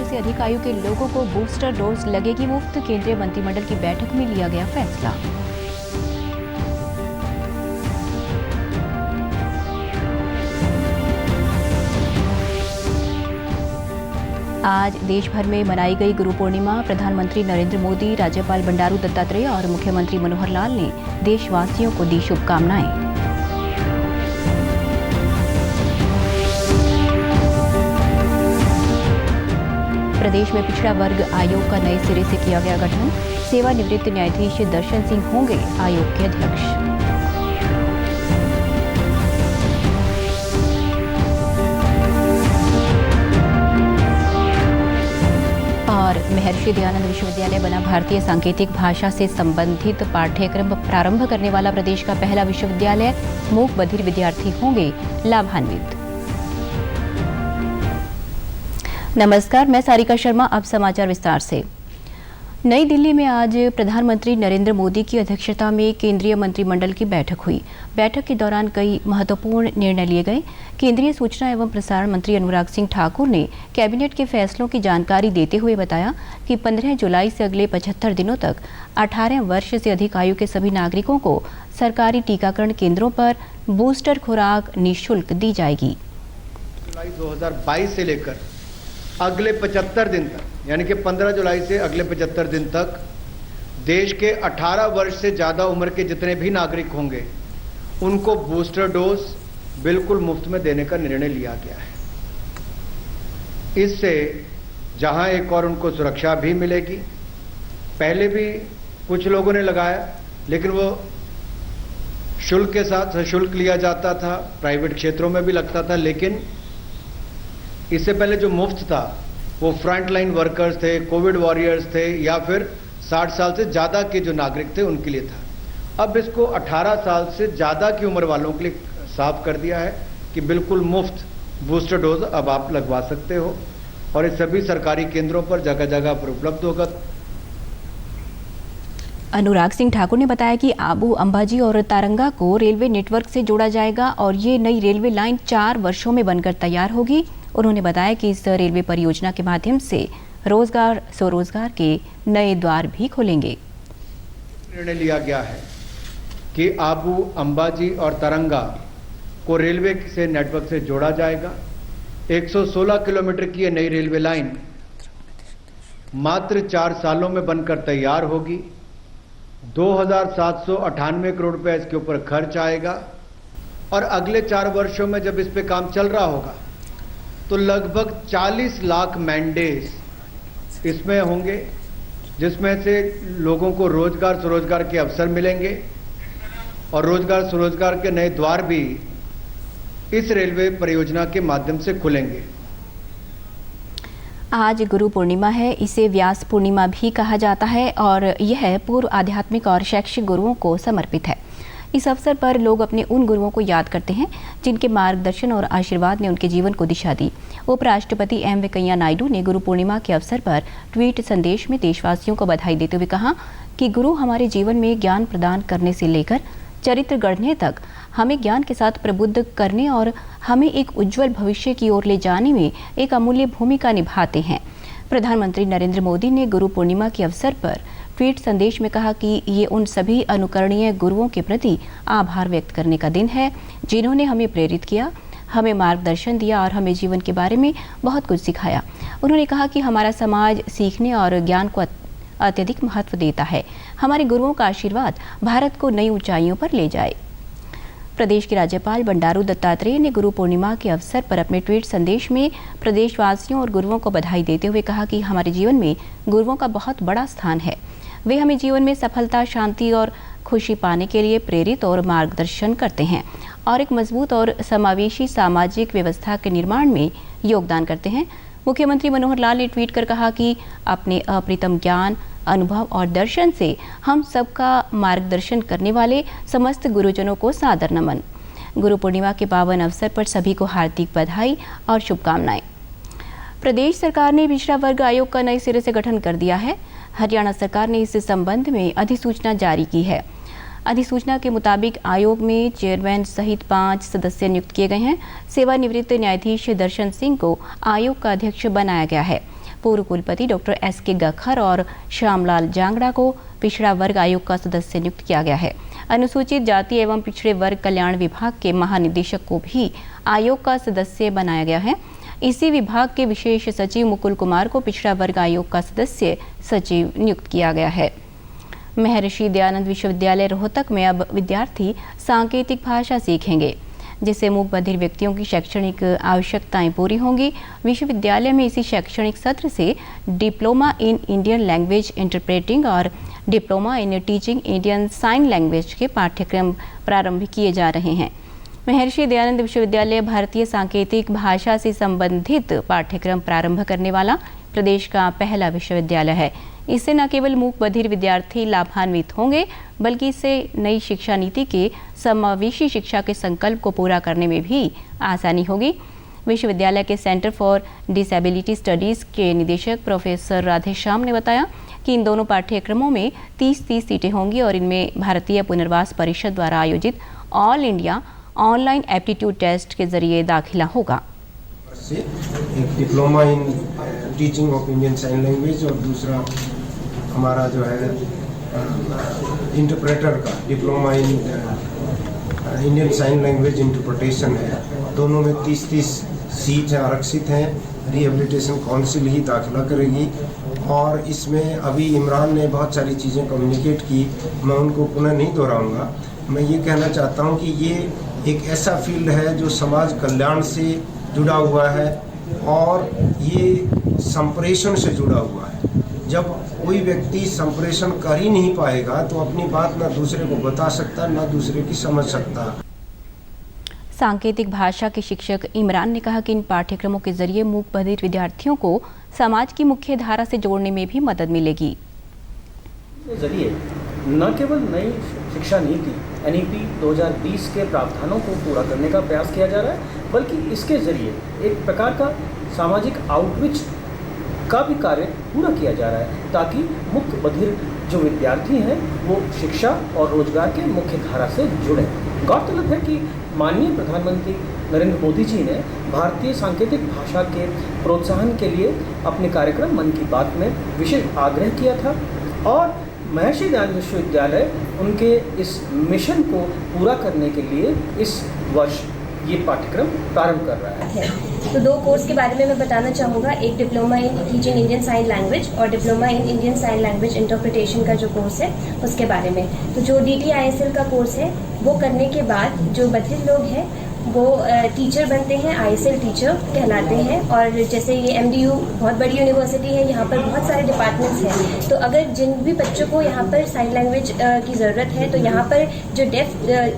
से अधिक आयु के लोगों को बूस्टर डोज लगेगी मुफ्त। केंद्रीय मंत्रिमंडल की बैठक में लिया गया फैसला। आज देश भर में मनाई गई गुरु पूर्णिमा। प्रधानमंत्री नरेंद्र मोदी, राज्यपाल बंडारू दत्तात्रेय और मुख्यमंत्री मनोहर लाल ने देशवासियों को दी शुभकामनाएं। प्रदेश में पिछड़ा वर्ग आयोग का नए सिरे से किया गया गठन। सेवानिवृत्त न्यायाधीश दर्शन सिंह होंगे आयोग के अध्यक्ष। और महर्षि दयानंद विश्वविद्यालय बना भारतीय सांकेतिक भाषा से संबंधित पाठ्यक्रम प्रारंभ करने वाला प्रदेश का पहला विश्वविद्यालय। मूक बधिर विद्यार्थी होंगे लाभान्वित। नमस्कार, मैं सारिका शर्मा। अब समाचार विस्तार से। नई दिल्ली में आज प्रधानमंत्री नरेंद्र मोदी की अध्यक्षता में केंद्रीय मंत्रिमंडल की बैठक हुई। बैठक के दौरान कई महत्वपूर्ण निर्णय लिए गए। केंद्रीय सूचना एवं प्रसारण मंत्री अनुराग सिंह ठाकुर ने कैबिनेट के फैसलों की जानकारी देते हुए बताया कि 15 जुलाई से अगले 75 दिनों तक 18 वर्ष से अधिक आयु के सभी नागरिकों को सरकारी टीकाकरण केंद्रों पर बूस्टर खुराक निःशुल्क दी जाएगी। जुलाई 2022 से लेकर अगले 75 दिन तक, यानी कि 15 जुलाई से अगले 75 दिन तक देश के 18 वर्ष से ज़्यादा उम्र के जितने भी नागरिक होंगे उनको बूस्टर डोज बिल्कुल मुफ्त में देने का निर्णय लिया गया है। इससे जहां एक और उनको सुरक्षा भी मिलेगी। पहले भी कुछ लोगों ने लगाया, लेकिन वो शुल्क के साथ सशुल्क लिया जाता था, प्राइवेट क्षेत्रों में भी लगता था। लेकिन इससे पहले जो मुफ्त था वो फ्रंट लाइन वर्कर्स थे, कोविड वॉरियर्स थे, या फिर 60 साल से ज़्यादा के जो नागरिक थे उनके लिए था। अब इसको 18 साल से ज़्यादा की उम्र वालों के लिए साफ कर दिया है कि बिल्कुल मुफ्त बूस्टर डोज अब आप लगवा सकते हो और ये सभी सरकारी केंद्रों पर जगह जगह पर उपलब्ध होगा। अनुराग सिंह ठाकुर ने बताया कि आबू, अंबाजी और तारंगा को रेलवे नेटवर्क से जोड़ा जाएगा और ये नई रेलवे लाइन 4 वर्षों में बनकर तैयार होगी। उन्होंने बताया कि इस रेलवे परियोजना के माध्यम से रोजगार, स्वरोजगार के नए द्वार भी खोलेंगे। निर्णय लिया गया है कि आबू, अंबाजी और तरंगा को रेलवे से नेटवर्क से जोड़ा जाएगा। 116 किलोमीटर की ये नई रेलवे लाइन मात्र 4 सालों में बनकर तैयार होगी। 2798 करोड़ रुपए इसके ऊपर खर्च आएगा और अगले 4 वर्षों में जब इस पे काम चल रहा होगा तो लगभग 40 लाख मैंडेज इसमें होंगे, जिसमें से लोगों को रोजगार, स्वरोजगार के अवसर मिलेंगे और रोजगार, स्वरोजगार के नए द्वार भी इस रेलवे परियोजना के माध्यम से खुलेंगे। आज गुरु पूर्णिमा है। इसे व्यास पूर्णिमा भी कहा जाता है और यह पूर्व आध्यात्मिक और शैक्षिक गुरुओं को समर्पित है। इस अवसर पर लोग अपने उन गुरुओं को याद करते हैं जिनके मार्गदर्शन और आशीर्वाद ने उनके जीवन को दिशा दी। उपराष्ट्रपति एम वेंकैया नायडू ने गुरु पूर्णिमा के अवसर पर ट्वीट संदेश में देशवासियों को बधाई देते हुए कहा कि गुरु हमारे जीवन में ज्ञान प्रदान करने से लेकर चरित्र गढ़ने तक हमें ज्ञान के साथ प्रबुद्ध करने और हमें एक उज्जवल भविष्य की ओर ले जाने में एक अमूल्य भूमिका निभाते हैं। प्रधानमंत्री नरेंद्र मोदी ने गुरु पूर्णिमा के अवसर पर ट्वीट संदेश में कहा कि ये उन सभी अनुकरणीय गुरुओं के प्रति आभार व्यक्त करने का दिन है जिन्होंने हमें प्रेरित किया, हमें मार्गदर्शन दिया और हमें जीवन के बारे में बहुत कुछ सिखाया। उन्होंने कहा कि हमारा समाज सीखने और ज्ञान को अत्यधिक महत्व देता है। हमारे गुरुओं का आशीर्वाद भारत को नई ऊंचाइयों पर ले जाए। प्रदेश के राज्यपाल बंडारू दत्तात्रेय ने गुरु पूर्णिमा के अवसर पर अपने ट्वीट संदेश में प्रदेशवासियों और गुरुओं को बधाई देते हुए कहा कि हमारे जीवन में गुरुओं का बहुत बड़ा स्थान है। वे हमें जीवन में सफलता, शांति और खुशी पाने के लिए प्रेरित और मार्गदर्शन करते हैं और एक मजबूत और समावेशी सामाजिक व्यवस्था के निर्माण में योगदान करते हैं। मुख्यमंत्री मनोहर लाल ने ट्वीट कर कहा कि अपने अप्रतिम ज्ञान, अनुभव और दर्शन से हम सबका मार्गदर्शन करने वाले समस्त गुरुजनों को सादर नमन। गुरु पूर्णिमा के पावन अवसर पर सभी को हार्दिक बधाई और शुभकामनाएं। प्रदेश सरकार ने पिछड़ा वर्ग आयोग का नए सिरे से गठन कर दिया है। हरियाणा सरकार ने इस संबंध में अधिसूचना जारी की है। अधिसूचना के मुताबिक आयोग में चेयरमैन सहित 5 सदस्य नियुक्त किए गए हैं। सेवानिवृत्त न्यायाधीश दर्शन सिंह को आयोग का अध्यक्ष बनाया गया है। पूर्व कुलपति डॉक्टर S.K. गखर और श्यामलाल जांगड़ा को पिछड़ा वर्ग आयोग का सदस्य नियुक्त किया गया है। अनुसूचित जाति एवं पिछड़े वर्ग कल्याण विभाग के महानिदेशक को भी आयोग का सदस्य बनाया गया है। इसी विभाग के विशेष सचिव मुकुल कुमार को पिछड़ा वर्ग आयोग का सदस्य सचिव नियुक्त किया गया है। महर्षि दयानंद विश्वविद्यालय रोहतक में अब विद्यार्थी सांकेतिक भाषा सीखेंगे, जिससे मूक बधिर व्यक्तियों की शैक्षणिक आवश्यकताएं पूरी होंगी। विश्वविद्यालय में इसी शैक्षणिक सत्र से diploma in Indian language interpreting और diploma in teaching Indian sign language के पाठ्यक्रम प्रारंभ किए जा रहे हैं। महर्षि दयानंद विश्वविद्यालय भारतीय सांकेतिक भाषा से संबंधित पाठ्यक्रम प्रारंभ करने वाला प्रदेश का पहला विश्वविद्यालय है। इससे न केवल मूक बधिर विद्यार्थी लाभान्वित होंगे, बल्कि इससे नई शिक्षा नीति के समावेशी शिक्षा के संकल्प को पूरा करने में भी आसानी होगी। विश्वविद्यालय के सेंटर फॉर डिसेबिलिटी स्टडीज के निदेशक प्रोफेसर राधेश्याम ने बताया कि इन दोनों पाठ्यक्रमों में 30-30 सीटें होंगी और इनमें भारतीय पुनर्वास परिषद द्वारा आयोजित all India online aptitude test के जरिए दाखिला होगा। एक diploma in teaching of Indian sign language और दूसरा हमारा जो है इंटरप्रेटर का diploma in Indian sign language interpretation है। दोनों में 30-30 सीट आरक्षित हैं। रिहेबिलिटेशन काउंसिल ही दाखिला करेगी और इसमें अभी इमरान ने बहुत सारी चीज़ें कम्युनिकेट की, मैं उनको पुनः नहीं दोहराऊंगा। मैं ये कहना चाहता हूँ कि ये एक ऐसा फील्ड है जो समाज कल्याण से जुड़ा हुआ है और ये संप्रेषण से जुड़ा हुआ है। जब कोई व्यक्ति संप्रेषण कर ही नहीं पाएगा तो अपनी बात ना दूसरे को बता सकता, ना दूसरे की समझ सकता। सांकेतिक भाषा के शिक्षक इमरान ने कहा कि इन पाठ्यक्रमों के जरिए मूक बधिर विद्यार्थियों को समाज की मुख्य धारा से जोड़ने में भी मदद मिलेगी। जरिए न केवल नई शिक्षा नीति NEP 2020 के प्रावधानों को पूरा करने का प्रयास किया जा रहा है, बल्कि इसके जरिए एक प्रकार का सामाजिक आउटरीच का भी कार्य पूरा किया जा रहा है, ताकि मुक्त बधिर जो विद्यार्थी हैं वो शिक्षा और रोजगार के मुख्य धारा से जुड़े। गौरतलब है कि माननीय प्रधानमंत्री नरेंद्र मोदी जी ने भारतीय सांकेतिक भाषा के प्रोत्साहन के लिए अपने कार्यक्रम मन की बात में विशेष आग्रह किया था और महर्षि दयानंद विश्वविद्यालय उनके इस मिशन को पूरा करने के लिए इस वर्ष ये पाठ्यक्रम प्रारंभ कर रहा है। तो 2 कोर्स के बारे में मैं बताना चाहूँगा, एक diploma in teaching Indian sign language और diploma in Indian sign language interpretation का जो कोर्स है उसके बारे में। तो जो DT-ISL का कोर्स है वो करने के बाद जो बधिर लोग हैं वो टीचर बनते हैं, ISL टीचर कहलाते हैं। और जैसे ये MDU बहुत बड़ी यूनिवर्सिटी है, यहाँ पर बहुत सारे डिपार्टमेंट्स हैं, तो अगर जिन भी बच्चों को यहाँ पर साइन लैंग्वेज की ज़रूरत है तो यहाँ पर जो डेफ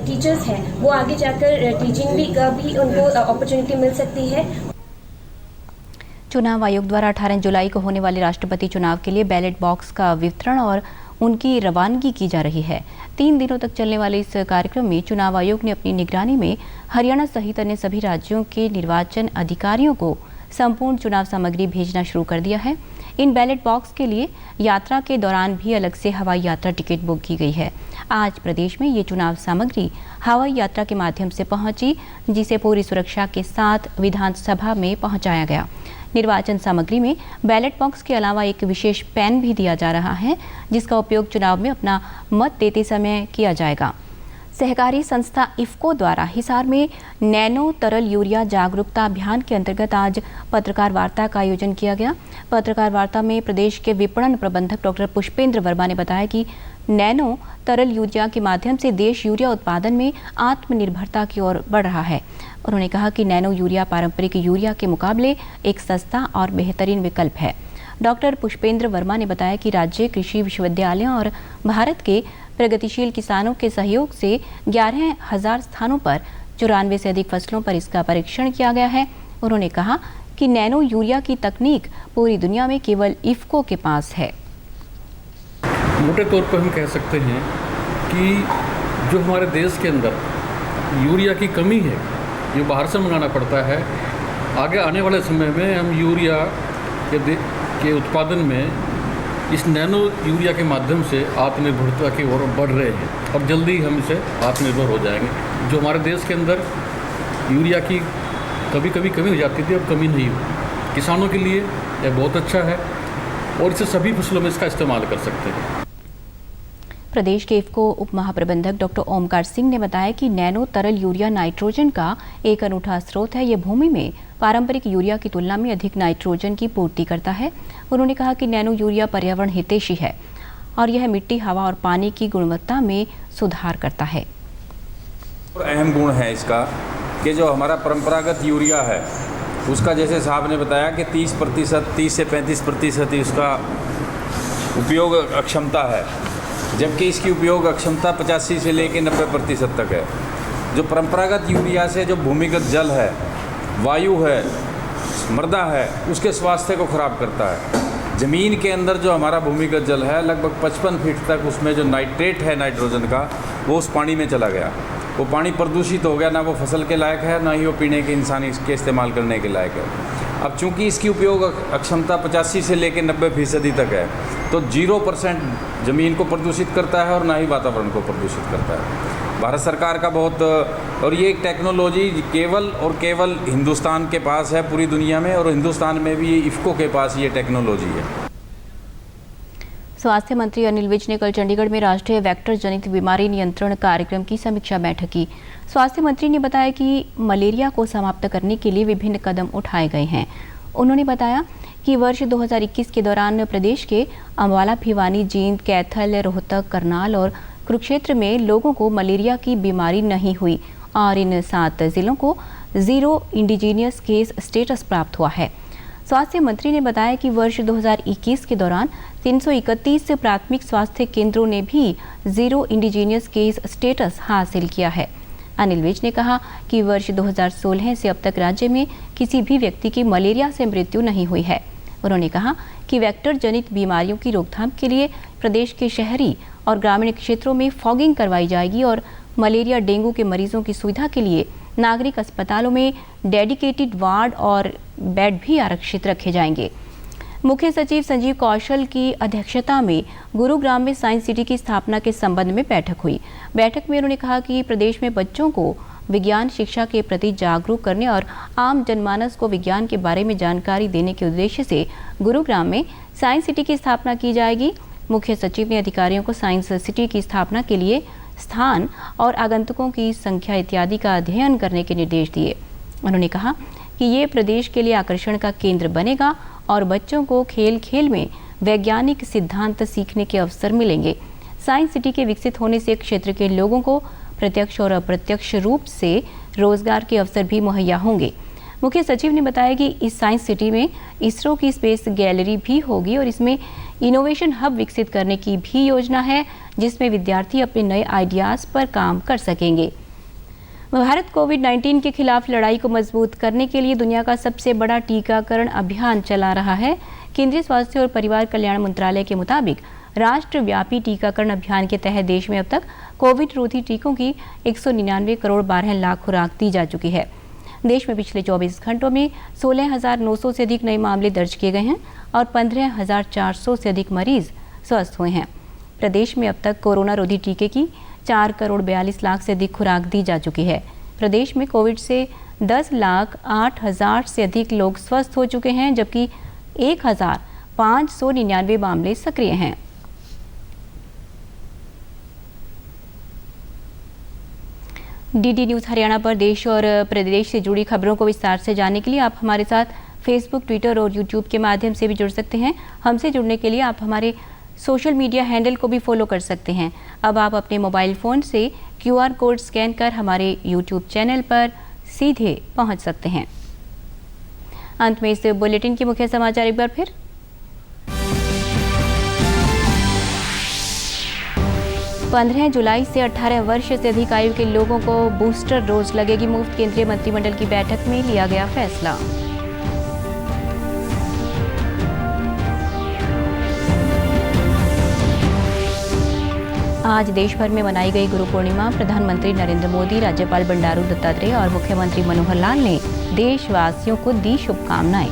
टीचर्स हैं वो आगे जाकर टीचिंग भी का भी उनको अपॉर्चुनिटी मिल सकती है। चुनाव आयोग द्वारा 18 जुलाई को होने वाले राष्ट्रपति चुनाव के लिए बैलेट बॉक्स का वितरण और उनकी रवानगी की जा रही है। 3 दिनों तक चलने वाले इस कार्यक्रम में चुनाव आयोग ने अपनी निगरानी में हरियाणा सहित अन्य सभी राज्यों के निर्वाचन अधिकारियों को संपूर्ण चुनाव सामग्री भेजना शुरू कर दिया है। इन बैलेट बॉक्स के लिए यात्रा के दौरान भी अलग से हवाई यात्रा टिकट बुक की गई है। आज प्रदेश में ये चुनाव सामग्री हवाई यात्रा के माध्यम से पहुंची, जिसे पूरी सुरक्षा के साथ विधानसभा में पहुंचाया गया। निर्वाचन सामग्री में बैलेट बॉक्स के अलावा एक विशेष पेन भी दिया जा रहा है, जिसका उपयोग चुनाव में अपना मत देते समय किया जाएगा। सहकारी संस्था इफ्को द्वारा हिसार में नैनो तरल यूरिया जागरूकता अभियान के अंतर्गत आज पत्रकार वार्ता का आयोजन किया गया। पत्रकार वार्ता में प्रदेश के विपणन प्रबंधक डॉक्टर पुष्पेंद्र वर्मा ने बताया कि नैनो तरल यूरिया के माध्यम से देश यूरिया उत्पादन में आत्मनिर्भरता की ओर बढ़ रहा है। उन्होंने कहा कि नैनो यूरिया पारंपरिक यूरिया के मुकाबले एक सस्ता और बेहतरीन विकल्प है। डॉक्टर पुष्पेंद्र वर्मा ने बताया कि राज्य कृषि विश्वविद्यालयों और भारत के प्रगतिशील किसानों के सहयोग से 11,000 स्थानों पर 94 से अधिक फसलों पर इसका परीक्षण किया गया है। उन्होंने कहा कि नैनो यूरिया की तकनीक पूरी दुनिया में केवल इफ्को के पास है। मोटे तौर पर हम कह सकते हैं कि जो हमारे देश के अंदर यूरिया की कमी है, जो बाहर से मंगाना पड़ता है, आगे आने वाले समय में हम यूरिया के उत्पादन में इस नैनो यूरिया के माध्यम से आत्मनिर्भरता की ओर बढ़ रहे हैं और जल्दी हम इसे आत्मनिर्भर हो जाएंगे। जो हमारे देश के अंदर यूरिया की कभी कमी हो जाती थी, अब कमी नहीं हुई। किसानों के लिए यह बहुत अच्छा है और इसे सभी फसलों में इसका इस्तेमाल कर सकते हैं। प्रदेश के इफ्को उप महाप्रबंधक डॉक्टर ओमकार सिंह ने बताया कि नैनो तरल यूरिया नाइट्रोजन का एक अनूठा स्रोत है। ये भूमि में पारंपरिक यूरिया की तुलना में अधिक नाइट्रोजन की पूर्ति करता है। उन्होंने कहा कि नैनो यूरिया पर्यावरण हितैषी है और यह मिट्टी, हवा और पानी की गुणवत्ता में सुधार करता है। और अहम गुण है इसका कि जो हमारा परंपरागत यूरिया है उसका, जैसे साहब ने बताया कि 30 से 35% ही उसका उपयोग अक्षमता है, जबकि इसकी उपयोग अक्षमता 85 से लेकर 90% तक है। जो परंपरागत यूरिया से जो भूमिगत जल है, वायु है, मृदा है, उसके स्वास्थ्य को ख़राब करता है। ज़मीन के अंदर जो हमारा भूमिगत जल है लगभग 55 फीट तक उसमें जो नाइट्रेट है नाइट्रोजन का, वो उस पानी में चला गया। वो पानी प्रदूषित हो गया, ना वो फसल के लायक है, ना ही वो पीने के इंसान इसके इस्तेमाल करने के लायक है। अब चूंकि इसकी उपयोग अक्षमता 85 से लेकर 90% तक है, तो 0% ज़मीन को प्रदूषित करता है और ना ही वातावरण को प्रदूषित करता है। भारत सरकार का बहुत, और ये एक टेक्नोलॉजी केवल और केवल हिंदुस्तान के पास है पूरी दुनिया में, और हिंदुस्तान में भी इफ्को के पास ये टेक्नोलॉजी है। स्वास्थ्य मंत्री अनिल विज ने कल चंडीगढ़ में राष्ट्रीय वेक्टर जनित बीमारी नियंत्रण कार्यक्रम की समीक्षा बैठक की। स्वास्थ्य मंत्री ने बताया कि मलेरिया को समाप्त करने के लिए विभिन्न कदम उठाए गए हैं। उन्होंने बताया कि वर्ष 2021 के दौरान प्रदेश के अम्बाला, भिवानी, जींद, कैथल, रोहतक, करनाल और कुरुक्षेत्र में लोगों को मलेरिया की बीमारी नहीं हुई और इन 7 जिलों को 0 इंडिजीनियस केस स्टेटस प्राप्त हुआ है। स्वास्थ्य मंत्री ने बताया कि वर्ष 2021 के दौरान 331 प्राथमिक स्वास्थ्य केंद्रों ने भी 0 इंडिजीनियस केस स्टेटस हासिल किया है। अनिल विज ने कहा कि वर्ष 2016 से अब तक राज्य में किसी भी व्यक्ति की मलेरिया से मृत्यु नहीं हुई है। उन्होंने कहा कि वेक्टर जनित बीमारियों की रोकथाम के लिए प्रदेश के शहरी और ग्रामीण क्षेत्रों में फॉगिंग करवाई जाएगी और मलेरिया, डेंगू के मरीजों की सुविधा के लिए नागरिक अस्पतालों में डेडिकेटेड वार्ड और बेड भी आरक्षित रखे जाएंगे। मुख्य सचिव संजीव कौशल की अध्यक्षता में गुरुग्राम में साइंस सिटी की स्थापना के संबंध में बैठक हुई। बैठक में उन्होंने कहा कि प्रदेश में बच्चों को विज्ञान शिक्षा के प्रति जागरूक करने और आम जनमानस को विज्ञान के बारे में जानकारी देने के उद्देश्य से गुरुग्राम में साइंस सिटी की स्थापना की जाएगी। मुख्य सचिव ने अधिकारियों को साइंस सिटी की स्थापना के लिए स्थान और आगंतुकों की संख्या इत्यादि का अध्ययन करने के निर्देश दिए। उन्होंने कहा कि ये प्रदेश के लिए आकर्षण का केंद्र बनेगा और बच्चों को खेल खेल में वैज्ञानिक सिद्धांत सीखने के अवसर मिलेंगे। साइंस सिटी के विकसित होने से क्षेत्र के लोगों को प्रत्यक्ष और अप्रत्यक्ष रूप से रोजगार के अवसर भी मुहैया होंगे। मुख्य सचिव ने बताया कि इस साइंस सिटी में इसरो की स्पेस गैलरी भी होगी और इसमें इनोवेशन हब विकसित करने की भी योजना है, जिसमें विद्यार्थी अपने नए आइडियाज पर काम कर सकेंगे। भारत कोविड-19 के खिलाफ लड़ाई को मजबूत करने के लिए दुनिया का सबसे बड़ा टीकाकरण अभियान चला रहा है। केंद्रीय स्वास्थ्य और परिवार कल्याण मंत्रालय के मुताबिक राष्ट्रव्यापी टीकाकरण अभियान के तहत देश में अब तक कोविड रोधी टीकों की 199 करोड़ 12 लाख खुराक दी जा चुकी है। देश में पिछले 24 घंटों में 16,900 से अधिक नए मामले दर्ज किए गए हैं और 15,400 से अधिक मरीज स्वस्थ हुए हैं। प्रदेश में अब तक कोरोना रोधी टीके की 4 करोड़ 42 लाख से अधिक खुराक दी जा चुकी है। प्रदेश में कोविड से 10,08,000 से अधिक लोग स्वस्थ हो चुके हैं, जबकि 1,599 मामले सक्रिय हैं। डीडी न्यूज़ हरियाणा पर देश और प्रदेश से जुड़ी खबरों को विस्तार से जानने के लिए आप हमारे साथ फेसबुक, ट्विटर और यूट्यूब के माध्यम से भी जुड़ सकते हैं। हमसे जुड़ने के लिए आप हमारे सोशल मीडिया हैंडल को भी फॉलो कर सकते हैं। अब आप अपने मोबाइल फ़ोन से QR कोड स्कैन कर हमारे यूट्यूब चैनल पर सीधे पहुंच सकते हैं। अंत में इस बुलेटिन के मुख्य समाचार एक बार फिर। पंद्रह जुलाई से 18 वर्ष से अधिक आयु के लोगों को बूस्टर डोज लगेगी मुफ्त। केंद्रीय मंत्रिमंडल की बैठक में लिया गया फैसला। आज देश भर में मनाई गई गुरु पूर्णिमा। प्रधानमंत्री नरेंद्र मोदी, राज्यपाल बंडारू दत्तात्रेय और मुख्यमंत्री मनोहर लाल ने देशवासियों को दी शुभकामनाएं।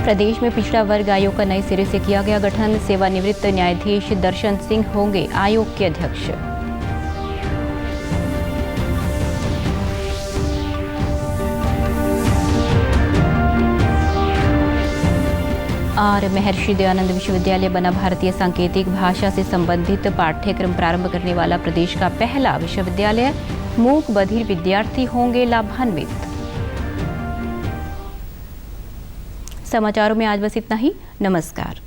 प्रदेश में पिछड़ा वर्ग आयोग का नए सिरे से किया गया गठन। सेवानिवृत्त न्यायाधीश दर्शन सिंह होंगे आयोग के अध्यक्ष। और महर्षि दयानंद विश्वविद्यालय बना भारतीय सांकेतिक भाषा से संबंधित पाठ्यक्रम प्रारंभ करने वाला प्रदेश का पहला विश्वविद्यालय। मूक बधिर विद्यार्थी होंगे लाभान्वित। समाचारों में आज बस इतना ही। नमस्कार।